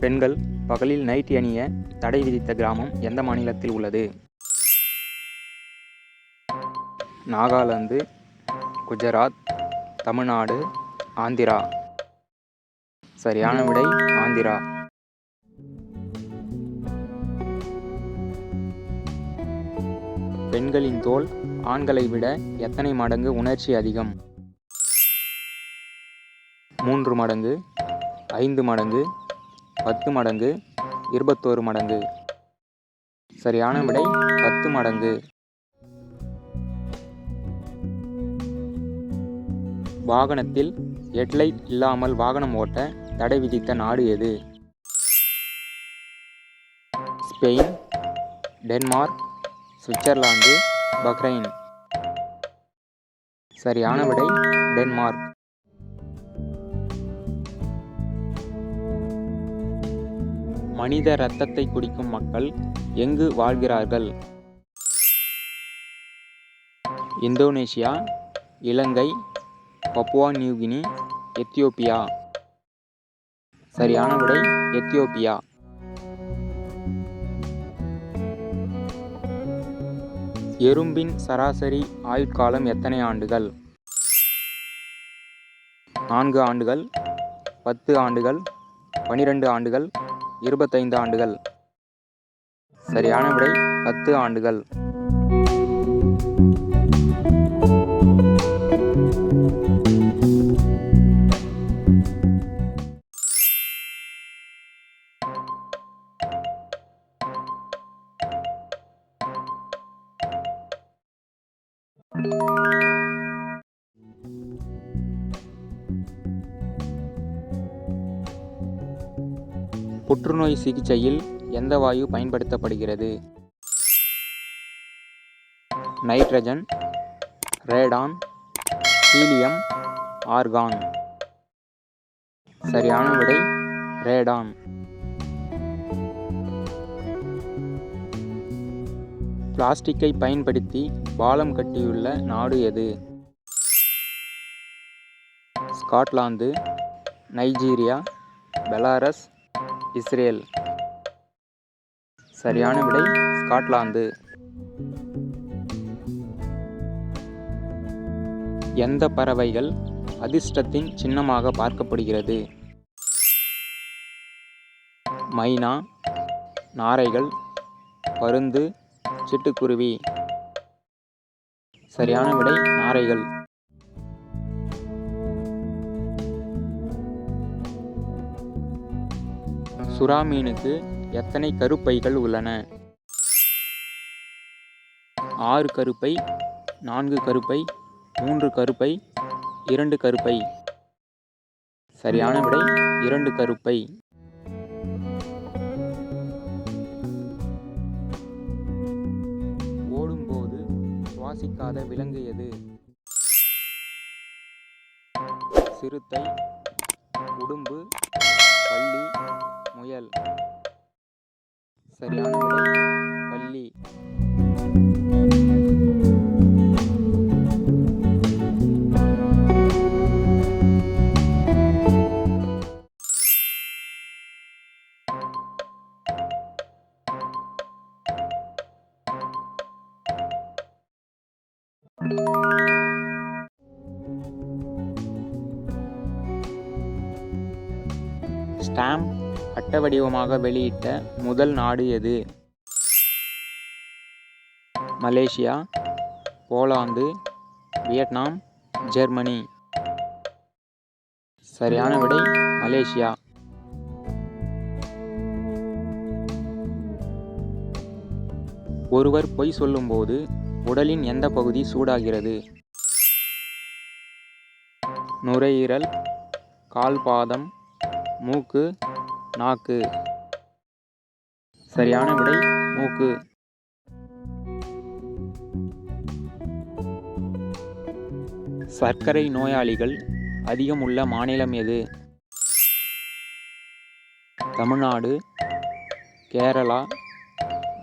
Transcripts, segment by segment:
பெண்கள் பகலில் நைட்டி அணிய தடை விதித்த கிராமம் எந்த மாநிலத்தில் உள்ளது? நாகாலாந்து, குஜராத், தமிழ்நாடு, ஆந்திரா. சரியான விடை ஆந்திரா. பெண்களின் தோல் ஆண்களை விட எத்தனை மடங்கு உணர்ச்சி அதிகம்? 3 மடங்கு, 5 மடங்கு, 10 மடங்கு, 21 மடங்கு. சரியான விடை 10 மடங்கு. வாகனத்தில் ஹெட்லைட் இல்லாமல் வாகனம் ஓட்ட தடை விதித்த நாடு எது? Spain, Denmark, Switzerland, Bahrain. சரியான விடை டென்மார்க். மனித இரத்தத்தை குடிக்கும் மக்கள் எங்கு வாழ்கிறார்கள்? இந்தோனேசியா, இலங்கை, பப்புவா நியூகினி, எத்தியோப்பியா. சரியான விடை எத்தியோப்பியா. எறும்பின் சராசரி ஆயுட்காலம் எத்தனை ஆண்டுகள்? 4 ஆண்டுகள், 10 ஆண்டுகள், 12 ஆண்டுகள், 25 ஆண்டுகள். சரியான விடை 10 ஆண்டுகள். புற்றுநோய் சிகிச்சையில் எந்த வாயு பயன்படுத்தப்படுகிறது? Nitrogen, Radon, helium, argon. சரியான விடை ரேடான். பிளாஸ்டிக்கை பயன்படுத்தி பாலம் கட்டியுள்ள நாடு எது? Scotland, Nigeria, Belarus, Israel. சரியான விடை ஸ்காட்லாந்து. எந்த பறவைகள் அதிர்ஷ்டத்தின் சின்னமாக பார்க்கப்படுகிறது? மைனா, நாரைகள், பருந்து, சிட்டுக்குருவி. சரியான விடை நாரைகள். சுறா மீனுக்கு எத்தனை கருப்பைகள் உள்ளன? 6 கருப்பை, 4 கருப்பை, 3 கருப்பை, 2 கருப்பை. சரியான விடை 2 கருப்பை. ஓடும்போது சுவாசிக்காத விலங்கு எது? சிறுத்தை, உடும்பு, பல்லி, முயல். சரியான விடை பல்லி. ஸ்டாம்ப் அட்டை வடிவமாக வெளியிட்ட முதல் நாடு எது? Malaysia, Poland, Vietnam, Germany. சரியான விடை மலேசியா. ஒருவர் பொய் சொல்லும்போது உடலின் எந்த பகுதி சூடாகிறது? நுரையீரல், கால்பாதம், மூக்கு, நாக்கு. சரியான விடை மூக்கு. சர்க்கரை நோயாளிகள் அதிகம் உள்ள மாநிலம் எது? தமிழ்நாடு, கேரளா,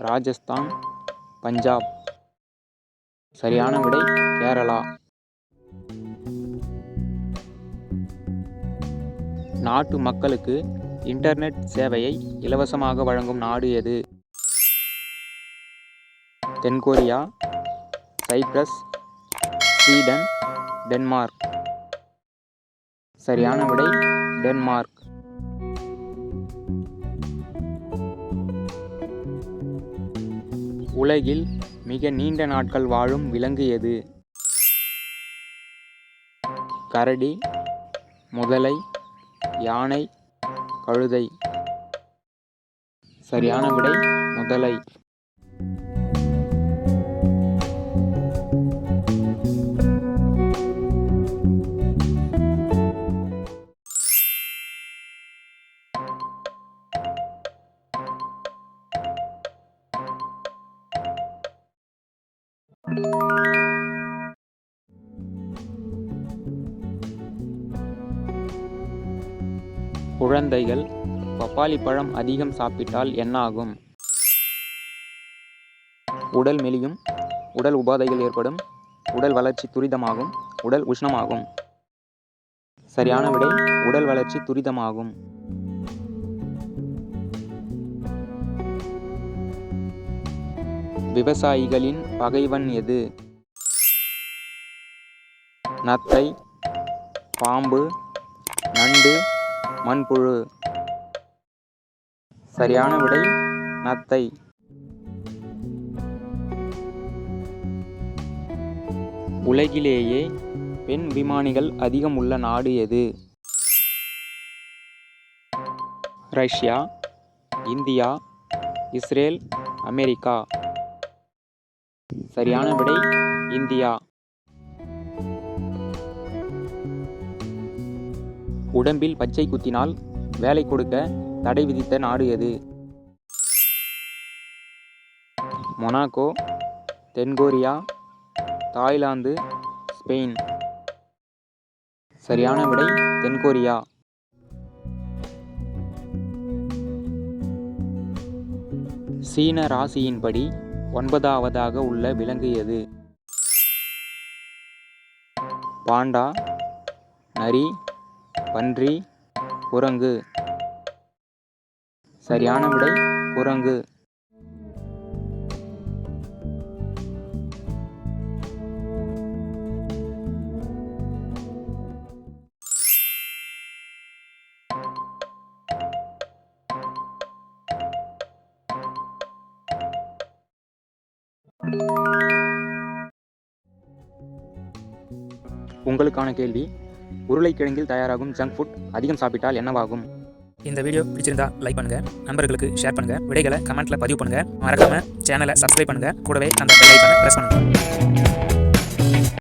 ராஜஸ்தான், பஞ்சாப். சரியான விடை கேரளா. நாட்டு மக்களுக்கு இன்டர்நெட் சேவையை இலவசமாக வழங்கும் நாடு எது? தென்கொரியா, சைப்ரஸ், ஸ்வீடன், டென்மார்க். சரியான விடை டென்மார்க். உலகில் மிக நீண்ட நாட்கள் வாழும் விலங்கு எது? கரடி, முதலை, யானை, கழுதை. சரியான விடை முதலை. குழந்தைகள் பப்பாளி பழம் அதிகம் சாப்பிட்டால் என்ன ஆகும்? உடல் மெலியும், உடல் உபாதைகள் ஏற்படும், உடல் வளர்ச்சி துரிதமாகும், உடல் உஷ்ணமாகும். சரியான விடை உடல் வளர்ச்சி துரிதமாகும். விவசாயிகளின் பகைவன் எது? நத்தை, பாம்பு, நண்டு, மண்புழு. சரியான விடை நத்தை. உலகிலேயே பெண் விமானிகள் அதிகம் உள்ள நாடு எது? Russia, India, Israel, America. சரியான விடை இந்தியா. உடம்பில் பச்சை குத்தினால் வேலை கொடுக்க தடை விதித்த நாடு எது? மொனாக்கோ, தென்கொரியா, தாய்லாந்து, ஸ்பெயின். சரியான விடை தென்கொரியா. சீன ராசியின்படி 9வதாக உள்ள விலங்கு எது? பாண்டா, நரி, பன்றி, குரங்கு. சரியான விடை குரங்கு. உங்களுக்கான கேள்வி, உருளைக்கிழங்கில் தயாராகும் ஜங்க் ஃபுட் அதிகம் சாப்பிட்டால் என்னவாகும்? இந்த வீடியோ பிடிச்சிருந்தா லைக் பண்ணுங்க, நண்பர்களுக்கு ஷேர் பண்ணுங்க, விடைகளை கமெண்ட்ல பதிவு பண்ணுங்க, மறக்காம சேனலை சப்ஸ்கிரைப் பண்ணுங்க, கூடவே அந்த பெல் ஐகானை பிரஸ் பண்ணுங்க.